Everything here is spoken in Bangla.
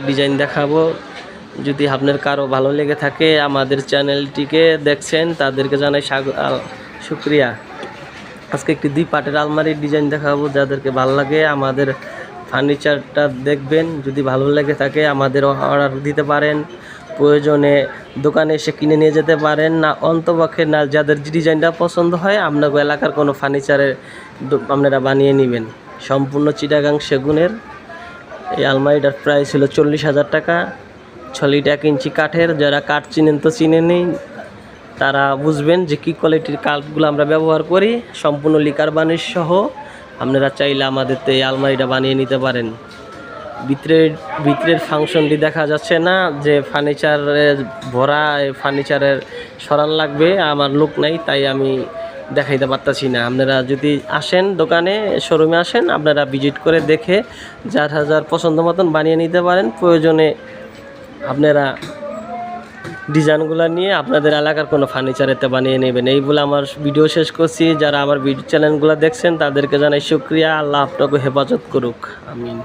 ডিজাইন দেখাবো। যদি আপনার কারো ভালো লেগে থাকে, আমাদের চ্যানেলটিকে দেখছেন তাদেরকে জানাই শুক্রিয়া। আজকে একটি 2 পার্টের আলমারির ডিজাইন দেখাবো। যাদেরকে ভালো লাগে আমাদের ফার্নিচারটা দেখবেন, যদি ভালো লেগে থাকে আমাদের অর্ডার দিতে পারেন। প্রয়োজনে দোকানে এসে কিনে নিয়ে যেতে পারেন, না অন্তপক্ষে না যাদের ডিজাইনটা পছন্দ হয় আপনাদের এলাকার কোনো ফার্নিচারের আপনারা বানিয়ে নেবেন। সম্পূর্ণ চিটাগাং সেগুনের এই আলমারিটার প্রাইস হলো 40,000 টাকা। 6 লিটার 1 ইঞ্চি কাঠের। যারা কাঠ চিনেন তো চিনে নেই, তারা বুঝবেন যে কী কোয়ালিটির কাঠগুলো আমরা ব্যবহার করি। সম্পূর্ণ লিকার বানিশ সহ আপনারা চাইলে আমাদের তো এই আলমারিটা বানিয়ে নিতে পারেন। ভিতরের ফাংশনটি দেখা যাচ্ছে না, যে ফার্নিচারের ভরা ফার্নিচারের সরান লাগবে, আমার লোক নাই তাই আমি দেখাইতে পারতাছি না। আপনারা যদি আসেন দোকানে, শোরুমে আসেন, আপনারা ভিজিট করে দেখে যার পছন্দ মতন বানিয়ে নিতে পারেন। প্রয়োজনে আপনারা ডিজাইনগুলো নিয়ে আপনাদের এলাকার কোনো ফার্নিচারেতে বানিয়ে নেবেন। এই বলে আমার ভিডিও শেষ করছি। যারা আমার ভিডিও চ্যানেলগুলো দেখছেন তাদেরকে জানাই শুক্রিয়া। আল্লাহ আপনাকে হেফাজত করুক, আমিন।